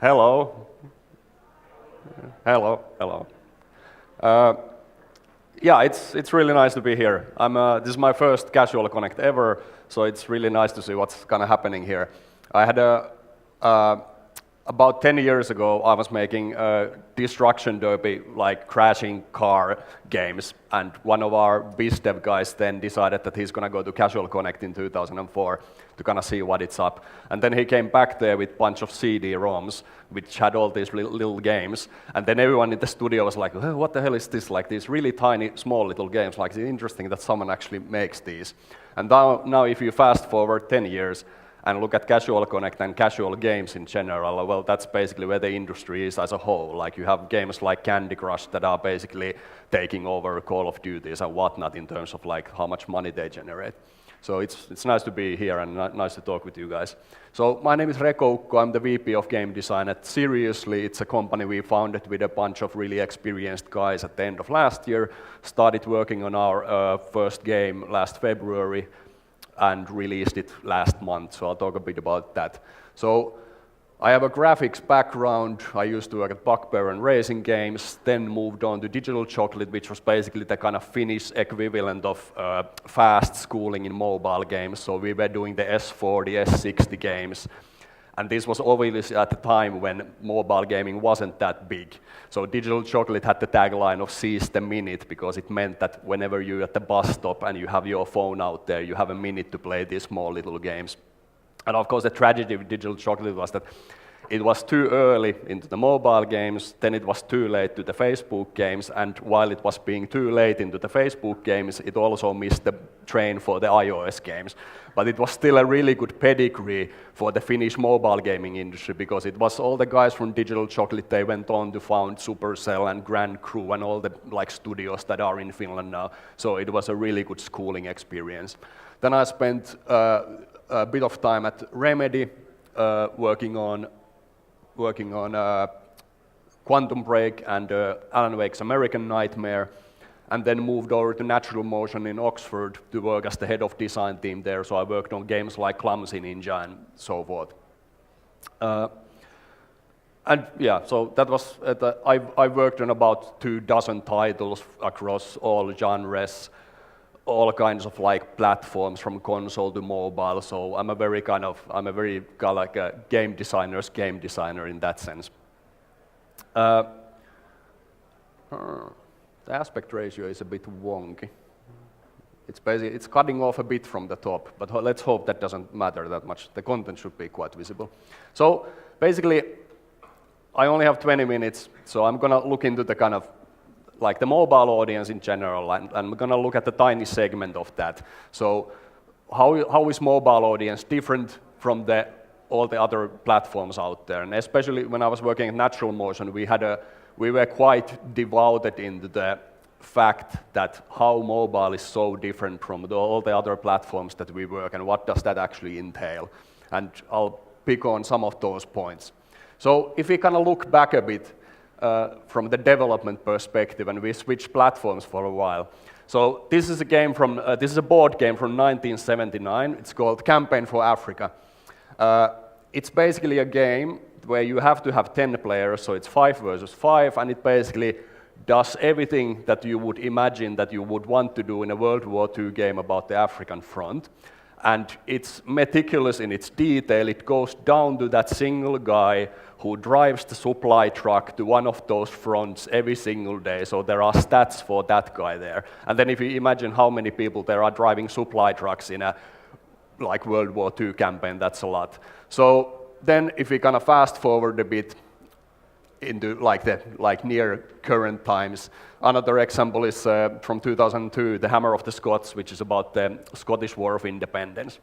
Hello. Hello. Hello. Uh, yeah, it's really nice to be here. This is my first Casual Connect ever, so it's really nice to see what's kind of happening here. I had about 10 years ago, I was making destruction derby, like crashing car games, and one of our BizDev guys then decided that he's going to go to Casual Connect in 2004 to kind of see what it's up. And then he came back there with a bunch of CD-ROMs, which had all these little games, and then everyone in the studio was like, oh, what the hell is this? Like these really tiny, small little games, like it's interesting that someone actually makes these. And now if you fast forward 10 years, and look at Casual Connect and casual games in general, well, that's basically where the industry is as a whole. Like you have games like Candy Crush that are basically taking over Call of Duties and whatnot in terms of like how much money they generate. So it's nice to be here and nice to talk with you guys. So my name is Reko UKKO, I'm the VP of Game Design at Seriously. It's a company we founded with a bunch of really experienced guys at the end of last year. Started working on our first game last February, and released it last month, so I'll talk a bit about that. So I have a graphics background. I used to work at Bugbear and racing games, then moved on to Digital Chocolate, which was basically the kind of Finnish equivalent of fast schooling in mobile games. So we were doing the S4, the S60 games, and this was obviously at the time when mobile gaming wasn't that big. So Digital Chocolate had the tagline of seize the minute, because it meant that whenever you're at the bus stop and you have your phone out there, you have a minute to play these small little games. And of course the tragedy with Digital Chocolate was that it was too early into the mobile games, then it was too late to the Facebook games, and while it was being too late into the Facebook games, it also missed the train for the iOS games. But it was still a really good pedigree for the Finnish mobile gaming industry, because it was all the guys from Digital Chocolate, they went on to found Supercell and Grand Crew and all the like studios that are in Finland now. So it was a really good schooling experience. Then I spent a bit of time at Remedy, working on Quantum Break and Alan Wake's American Nightmare, and then moved over to Natural Motion in Oxford to work as the head of design team there. So I worked on games like Clumsy Ninja and so forth. And yeah, so that was, I worked on about 24 titles across all genres, all kinds of like platforms from console to mobile. So I'm a very like a game designer's game designer in that sense. The aspect ratio is a bit wonky. It's cutting off a bit from the top, but let's hope that doesn't matter that much. The content should be quite visible. So basically, I only have 20 minutes, so I'm gonna look into the kind of like the mobile audience in general, and I'm gonna look at the tiny segment of that. So how is mobile audience different from all the other platforms out there? And especially when I was working at Natural Motion, we were quite devoted into the fact that how mobile is so different from all the other platforms that we work, and what does that actually entail. And I'll pick on some of those points. So if we kind of look back a bit from the development perspective, and we switch platforms for a while. So this is a board game from 1979. It's called Campaign for Africa. It's basically a game where you have to have 10 players, so it's 5 versus 5, and it basically does everything that you would imagine that you would want to do in a World War II game about the African front. And it's meticulous in its detail. It goes down to that single guy who drives the supply truck to one of those fronts every single day. So there are stats for that guy there. And then if you imagine how many people there are driving supply trucks in a like World War II campaign, that's a lot. So then if we kind of fast forward a bit into like near current times, another example is from 2002, The Hammer of the Scots, which is about the Scottish War of Independence.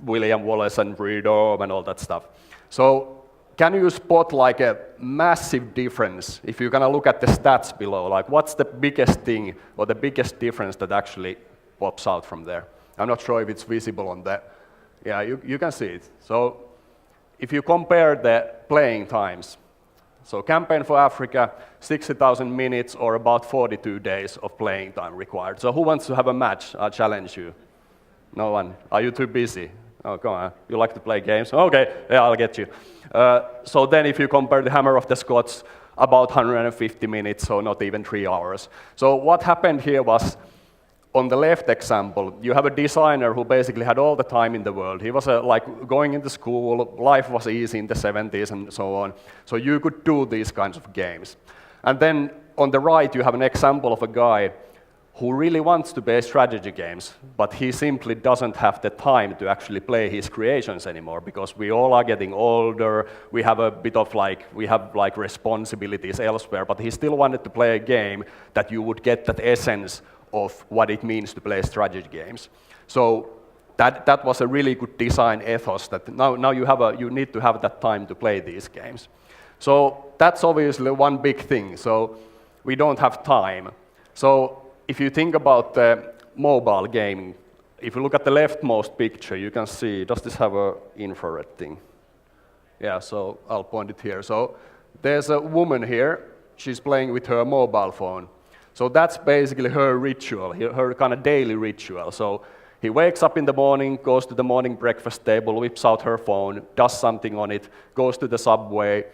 William Wallace and freedom and all that stuff. So can you spot like a massive difference if you're gonna look at the stats below? Like what's the biggest thing or the biggest difference that actually pops out from there? I'm not sure if it's visible on that. Yeah, you can see it. So if you compare the playing times, so Campaign for Africa, 60,000 minutes or about 42 days of playing time required. So who wants to have a match? I'll challenge you. No one. Are you too busy? Oh, come on, you like to play games? Okay, yeah, I'll get you. So then if you compare the Hammer of the Scots, about 150 minutes, so not even 3 hours. So what happened here was, on the left example, you have a designer who basically had all the time in the world. He was like going into school, life was easy in the 70s and so on. So you could do these kinds of games. And then on the right, you have an example of a guy who really wants to play strategy games, but he simply doesn't have the time to actually play his creations anymore because we all are getting older, we have a bit of like responsibilities elsewhere, but he still wanted to play a game that you would get that essence of what it means to play strategy games. So that was a really good design ethos that now you need to have that time to play these games. So that's obviously one big thing. So we don't have time. So if you think about mobile gaming, if you look at the leftmost picture, you can see, does this have an infrared thing? Yeah, so I'll point it here. So there's a woman here, she's playing with her mobile phone. So that's basically her ritual, her kind of daily ritual. So he wakes up in the morning, goes to the morning breakfast table, whips out her phone, does something on it, goes to the subway,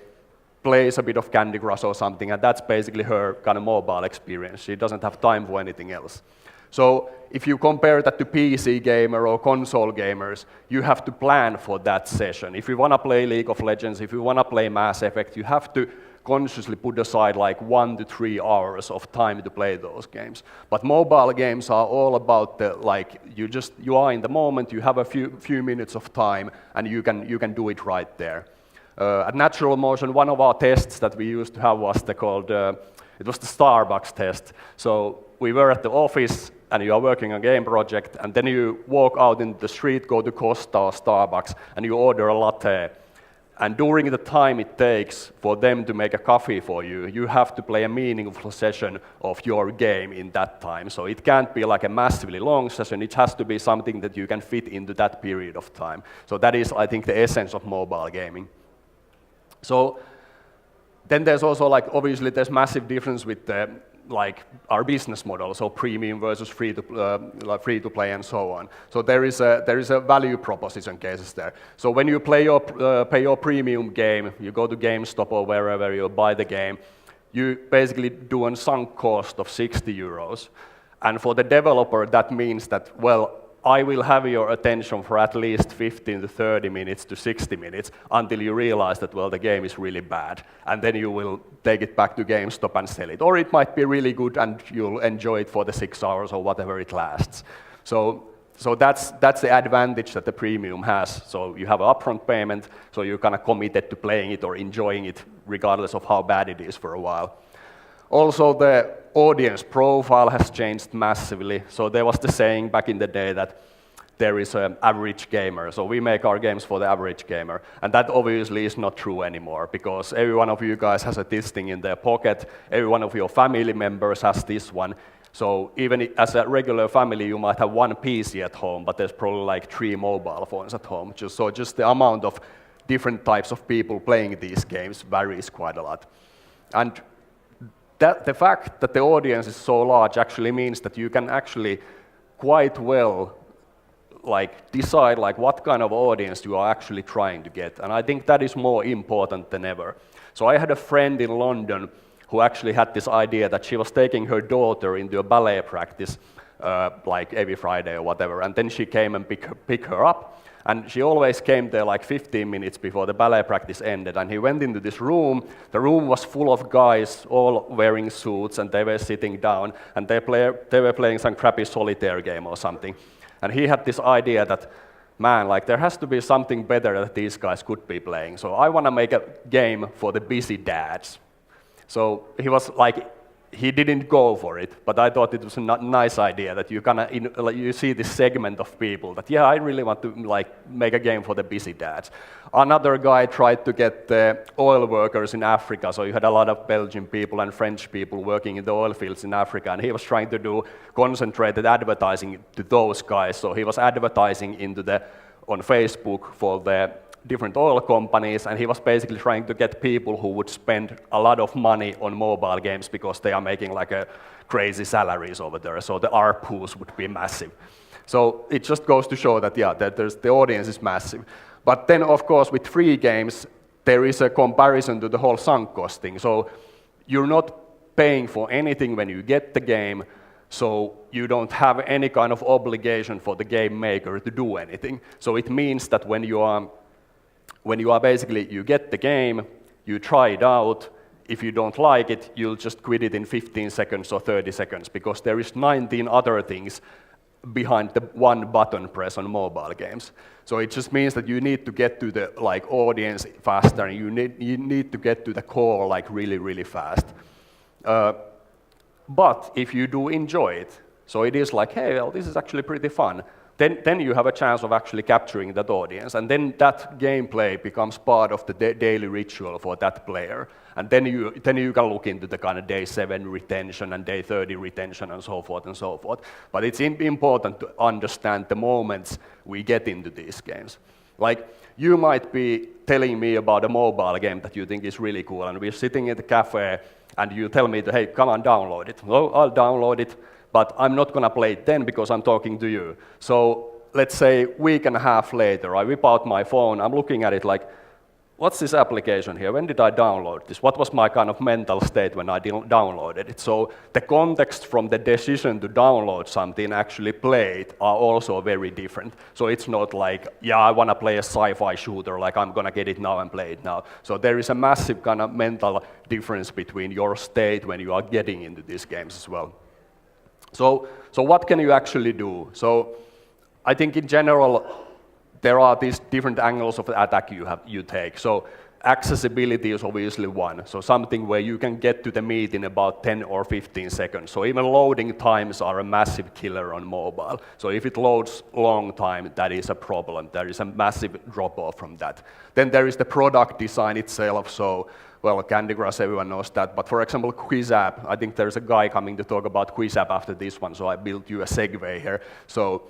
plays a bit of Candy Crush or something, and that's basically her kind of mobile experience. She doesn't have time for anything else. So if you compare that to PC gamer or console gamers, you have to plan for that session. If you want to play League of Legends, if you want to play Mass Effect, you have to consciously put aside like 1 to 3 hours of time to play those games. But mobile games are all about the, like, you are in the moment, you have a few minutes of time, and you can do it right there. At Natural Motion, one of our tests that we used to have was it was the Starbucks test. So we were at the office, and you are working on a game project, and then you walk out in the street, go to Costa or Starbucks, and you order a latte. And during the time it takes for them to make a coffee for you, you have to play a meaningful session of your game in that time. So it can't be like a massively long session, it has to be something that you can fit into that period of time. So that is, I think, the essence of mobile gaming. So then there's also, like, obviously there's massive difference with like our business model, so premium versus free to play and so on. So there is a value proposition cases there. So when you pay your premium game, you go to GameStop or wherever you buy the game, you basically do a sunk cost of 60 euros. And for the developer, that means that, well, I will have your attention for at least 15 to 30 minutes to 60 minutes until you realize that, well, the game is really bad. And then you will take it back to GameStop and sell it. Or it might be really good and you'll enjoy it for the 6 hours or whatever it lasts. So that's the advantage that the premium has. So you have an upfront payment, so you're kind of committed to playing it or enjoying it regardless of how bad it is for a while. Also, the audience profile has changed massively. So there was the saying back in the day that there is an average gamer. So we make our games for the average gamer. And that obviously is not true anymore, because every one of you guys has this thing in their pocket. Every one of your family members has this one. So even as a regular family, you might have one PC at home, but there's probably like 3 mobile phones at home. So just the amount of different types of people playing these games varies quite a lot. And the fact that the audience is so large actually means that you can actually quite well decide what kind of audience you are actually trying to get. And I think that is more important than ever. So I had a friend in London who actually had this idea that she was taking her daughter into a ballet practice like every Friday or whatever, and then she came and pick her up. And she always came there like 15 minutes before the ballet practice ended, and he went into this room. The room was full of guys, all wearing suits, and they were sitting down, and they were playing some crappy solitaire game or something. And he had this idea that, man, there has to be something better that these guys could be playing. So I want to make a game for the busy dads. So he was he didn't go for it, but I thought it was a nice idea that you you see this segment of people that, yeah, I really want to make a game for the busy dads. Another guy tried to get the oil workers in Africa, so you had a lot of Belgian people and French people working in the oil fields in Africa, and he was trying to do concentrated advertising to those guys. So he was advertising on Facebook for the different oil companies, and he was basically trying to get people who would spend a lot of money on mobile games because they are making a crazy salaries over there, so the ARPUs would be massive. So it just goes to show that, yeah, that the audience is massive. But then, of course, with free games, there is a comparison to the whole sunk cost thing. So you're not paying for anything when you get the game, so you don't have any kind of obligation for the game maker to do anything. So it means that when you are basically, you get the game, you try it out, if you don't like it, you'll just quit it in 15 seconds or 30 seconds, because there is 19 other things behind the one button press on mobile games. So it just means that you need to get to the audience faster, and you need to get to the core really, really fast. But if you do enjoy it, so it is like, hey, well, this is actually pretty fun, then you have a chance of actually capturing that audience, and then that gameplay becomes part of the daily ritual for that player. And then you can look into the kind of day 7 retention and day 30 retention and so forth and so forth. But it's important to understand the moments we get into these games. Like, you might be telling me about a mobile game that you think is really cool, and we're sitting at the cafe, and you tell me, hey, come on, download it. Well, I'll download it, but I'm not going to play it then because I'm talking to you. So let's say a week and a half later, I whip out my phone, I'm looking at it like, what's this application here? When did I download this? What was my kind of mental state when I downloaded it? So the context from the decision to download something actually play it are also very different. So it's not like, yeah, I want to play a sci-fi shooter, like I'm going to get it now and play it now. So there is a massive kind of mental difference between your state when you are getting into these games as well. So what can you actually do? So I think in general, there are these different angles of attack you take. So accessibility is obviously one. So something where you can get to the meat in about 10 or 15 seconds. So even loading times are a massive killer on mobile. So if it loads long time, that is a problem. There is a massive drop-off from that. Then there is the product design itself. So, well, Candy Crush, everyone knows that. But for example, Quiz App, I think there's a guy coming to talk about Quiz App after this one. So I built you a segue here. So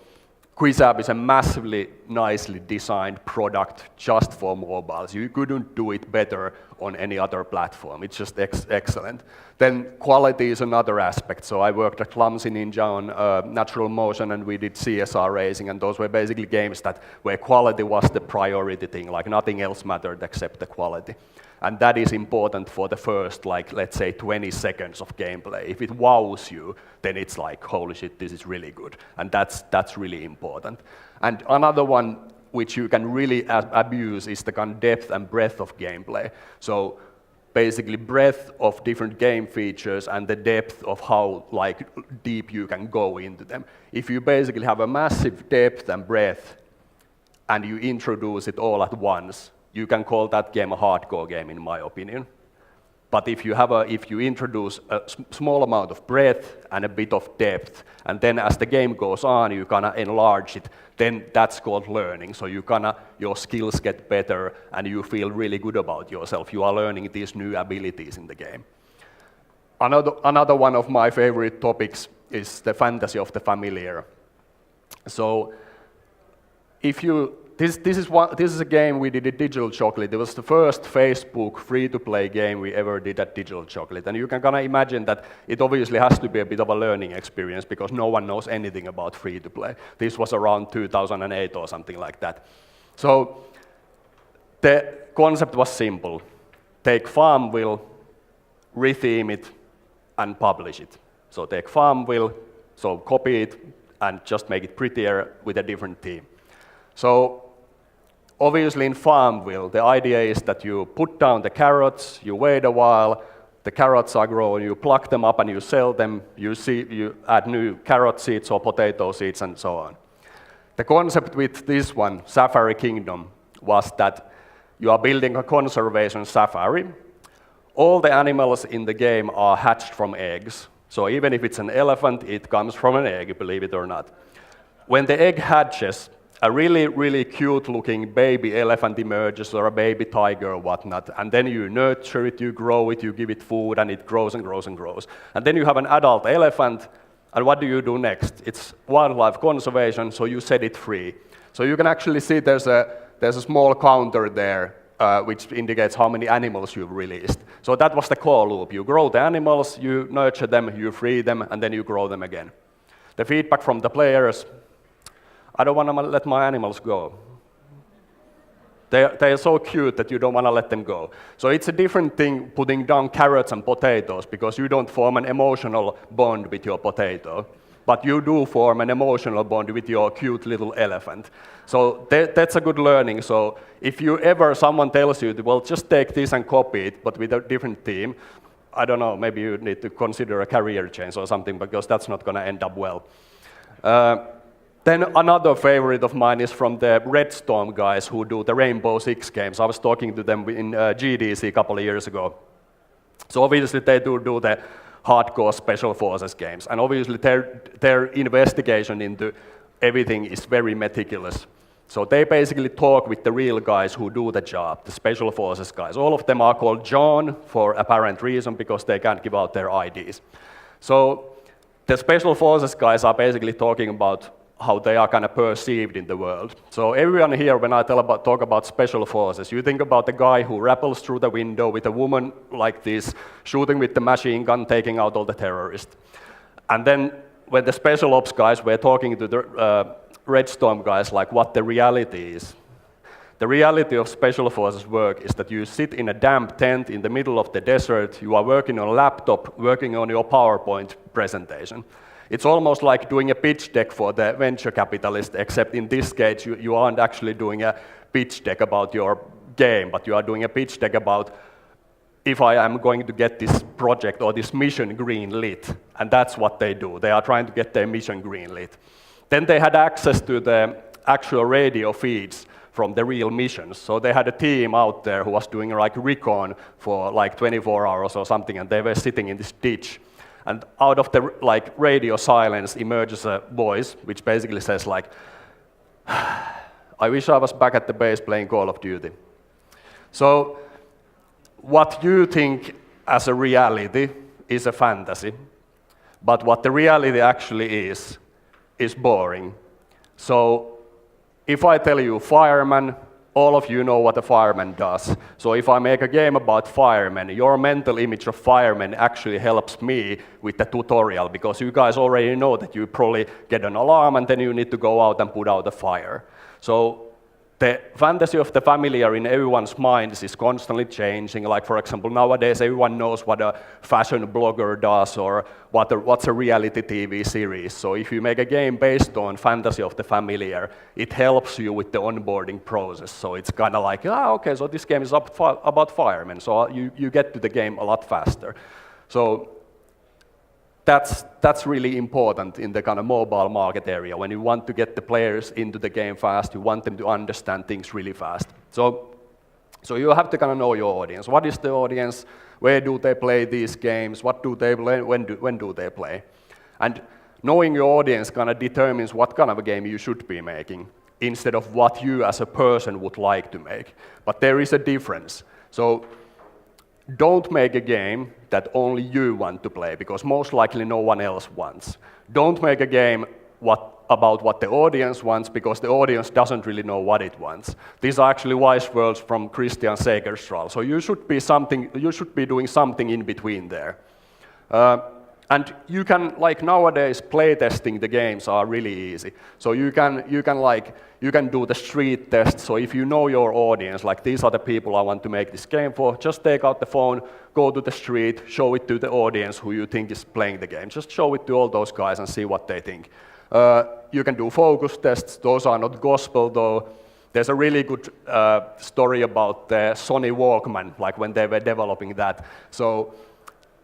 Quiz App is a massively nicely designed product just for mobiles. You couldn't do it better on any other platform. It's just excellent. Then quality is another aspect. So I worked at Clumsy Ninja on Natural Motion, and we did CSR racing, and those were basically games where quality was the priority thing, like nothing else mattered except the quality. And that is important for the first, let's say, 20 seconds of gameplay. If it wows you, then it's like, holy shit, this is really good. And that's really important. And another one which you can really abuse is the kind of depth and breadth of gameplay. So basically breadth of different game features and the depth of how deep you can go into them. If you basically have a massive depth and breadth and you introduce it all at once, you can call that game a hardcore game, in my opinion. But if you introduce a small amount of breadth and a bit of depth, and then as the game goes on, you kind of enlarge it, then that's called learning. So your skills get better, and you feel really good about yourself. You are learning these new abilities in the game. Another one of my favorite topics is the fantasy of the familiar. So this is a game we did at Digital Chocolate. It was the first Facebook free-to-play game we ever did at Digital Chocolate. And you can kind of imagine that it obviously has to be a bit of a learning experience because no one knows anything about free-to-play. This was around 2008 or something like that. So the concept was simple. Take Farmville, retheme it, and publish it. So take Farmville, so copy it, and just make it prettier with a different theme. So obviously in Farmville, the idea is that you put down the carrots, you wait a while, the carrots are grown, you pluck them up and you sell them, you add new carrot seeds or potato seeds and so on. The concept with this one, Safari Kingdom, was that you are building a conservation safari. All the animals in the game are hatched from eggs. So even if it's an elephant, it comes from an egg, believe it or not. When the egg hatches, a really, really cute-looking baby elephant emerges, or a baby tiger or whatnot, and then you nurture it, you grow it, you give it food, and it grows and grows and grows. And then you have an adult elephant, and what do you do next? It's wildlife conservation, so you set it free. So you can actually see there's a small counter there, which indicates how many animals you've released. So that was the core loop. You grow the animals, you nurture them, you free them, and then you grow them again. The feedback from the players I don't want to let my animals go. They are so cute that you don't want to let them go. So it's a different thing putting down carrots and potatoes because you don't form an emotional bond with your potato. But you do form an emotional bond with your cute little elephant. So that's a good learning. So if someone tells you, well, just take this and copy it, but with a different theme, I don't know, maybe you need to consider a career change or something because that's not going to end up well. Then another favorite of mine is from the Red Storm guys who do the Rainbow Six games. I was talking to them in GDC a couple of years ago. So obviously they do the hardcore special forces games. And obviously their investigation into everything is very meticulous. So they basically talk with the real guys who do the job, the special forces guys. All of them are called John for apparent reason because they can't give out their IDs. So the special forces guys are basically talking about how they are kind of perceived in the world. So everyone here, when I talk about special forces, you think about the guy who rappels through the window with a woman like this, shooting with the machine gun, taking out all the terrorists. And then when the special ops guys were talking to the Red Storm guys, like what the reality is. The reality of special forces work is that you sit in a damp tent in the middle of the desert, you are working on a laptop, working on your PowerPoint presentation. It's almost like doing a pitch deck for the venture capitalist, except in this case you aren't actually doing a pitch deck about your game, but you are doing a pitch deck about if I am going to get this project or this mission green lit. And that's what they do. They are trying to get their mission green lit. Then they had access to the actual radio feeds from the real missions. So they had a team out there who was doing like recon for like 24 hours or something, and they were sitting in this ditch. And out of the radio silence emerges a voice, which basically says like, I wish I was back at the base playing Call of Duty. So what you think as a reality is a fantasy, but what the reality actually is boring. So if I tell you fireman, all of you know what a fireman does. So if I make a game about firemen, your mental image of firemen actually helps me with the tutorial because you guys already know that you probably get an alarm and then you need to go out and put out the fire. So the fantasy of the familiar in everyone's minds is constantly changing. Like, for example, nowadays everyone knows what a fashion blogger does or what's a reality TV series. So if you make a game based on fantasy of the familiar, it helps you with the onboarding process. So it's kind of like, okay, so this game is about firemen. So you get to the game a lot faster. So that's really important in the kind of mobile market area. When you want to get the players into the game fast, you want them to understand things really fast. So you have to kind of know your audience. What is the audience? Where do they play these games? What do they play? When do they play? And knowing your audience kind of determines what kind of a game you should be making instead of what you as a person would like to make. But there is a difference. So don't make a game that only you want to play, because most likely no one else wants. Don't make a game about what the audience wants, because the audience doesn't really know what it wants. These are actually wise words from Christian Segerstrahl. So you should be doing something in between there. And you can, like nowadays, playtesting the games are really easy. So you can do the street test. So if you know your audience, like these are the people I want to make this game for, just take out the phone, go to the street, show it to the audience who you think is playing the game. Just show it to all those guys and see what they think. You can do focus tests. Those are not gospel though. There's a really good story about the Sony Walkman, like when they were developing that. So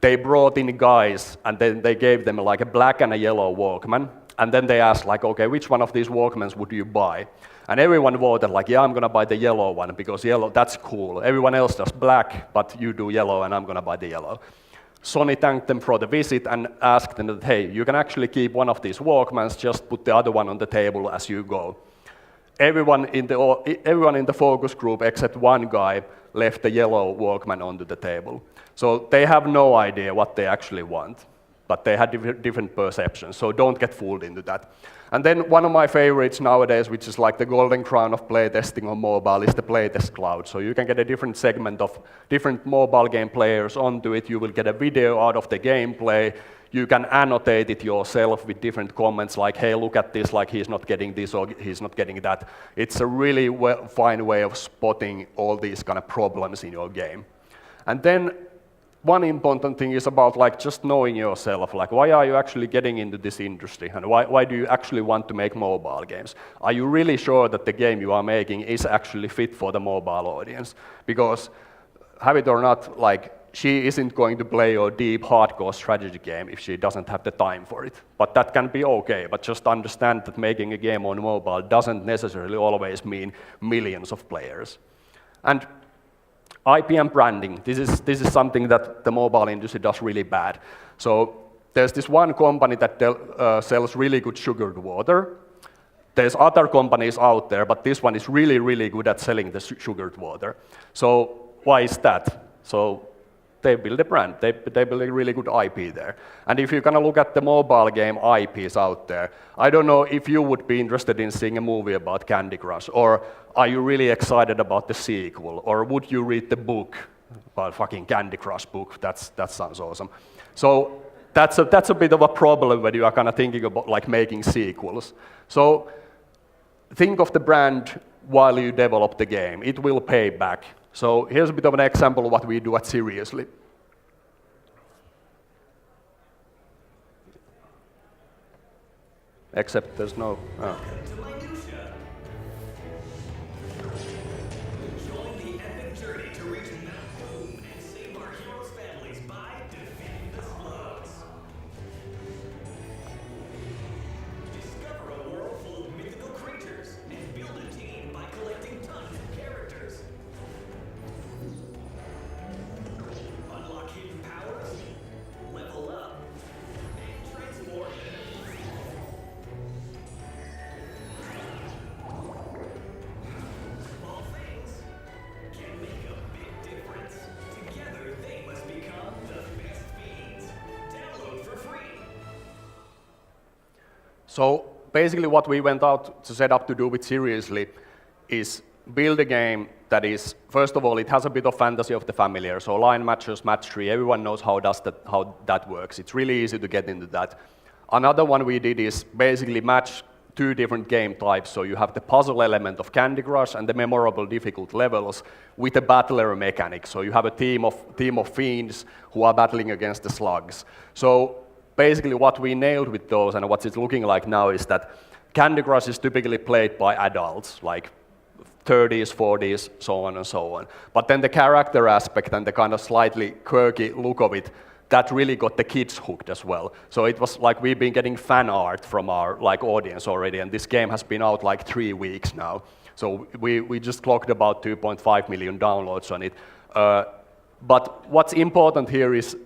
they brought in guys and then they gave them like a black and a yellow Walkman. And then they asked like, okay, which one of these Walkmans would you buy? And everyone voted like, yeah, I'm gonna buy the yellow one because yellow, that's cool. Everyone else does black, but you do yellow and I'm gonna buy the yellow. Sony thanked them for the visit and asked them that, hey, you can actually keep one of these Walkmans, just put the other one on the table as you go. Everyone in the focus group except one guy left the yellow Walkman onto the table. So they have no idea what they actually want. but they had different perceptions, so don't get fooled into that. And then one of my favorites nowadays, which is like the golden crown of playtesting on mobile, is the playtest cloud. So you can get a different segment of different mobile game players onto it. You will get a video out of the gameplay. You can annotate it yourself with different comments like, hey, look at this, like he's not getting this or he's not getting that. It's a really fine way of spotting all these kind of problems in your game. And then one important thing is about like just knowing yourself, like why are you actually getting into this industry and why do you actually want to make mobile games? Are you really sure that the game you are making is actually fit for the mobile audience? Because have it or not, like she isn't going to play a deep hardcore strategy game if she doesn't have the time for it. But that can be okay, but just understand that making a game on mobile doesn't necessarily always mean millions of players. And IP and branding, this is something that the mobile industry does really bad. So there's this one company that sells really good sugared water. There's other companies out there, but this one is really, really good at selling the sugared water. So why is that? So they build a brand, they build a really good IP there. And if you're gonna look at the mobile game IPs out there, I don't know if you would be interested in seeing a movie about Candy Crush, or are you really excited about the sequel, or would you read the book about fucking Candy Crush book? That sounds awesome. So that's a bit of a problem when you are kind of thinking about like making sequels. So think of the brand while you develop the game. It will pay back. So here's a bit of an example of what we do at Seriously. Except there's no... Oh. So basically what we went out to set up to do with Seriously is build a game that is, first of all, it has a bit of fantasy of the familiar. So line matches, match 3, everyone knows how that works. It's really easy to get into that. Another one we did is basically match 2 different game types. So you have the puzzle element of Candy Crush and the memorable difficult levels with a battler mechanic. So you have a team of fiends who are battling against the slugs. So basically what we nailed with those and what it's looking like now is that Candy Crush is typically played by adults, like 30s, 40s, so on and so on. But then the character aspect and the kind of slightly quirky look of it, that really got the kids hooked as well. So it was like we've been getting fan art from our like audience already, and this game has been out like 3 weeks now. So we just clocked about 2.5 million downloads on it. But what's important here is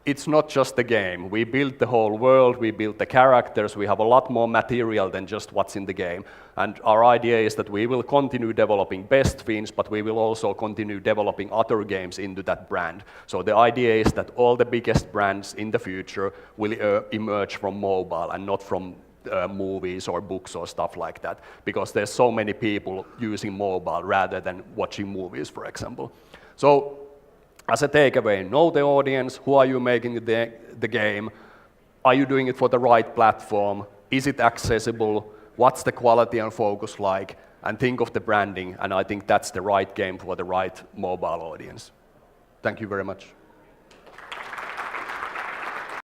it's not just the game. We built the whole world, we built the characters, we have a lot more material than just what's in the game. And our idea is that we will continue developing best fiends, but we will also continue developing other games into that brand. So the idea is that all the biggest brands in the future will emerge from mobile and not from movies or books or stuff like that, because there's so many people using mobile rather than watching movies, for example. So as a takeaway, know the audience, who are you making the game, are you doing it for the right platform, is it accessible, what's the quality and focus like, and think of the branding, and I think that's the right game for the right mobile audience. Thank you very much.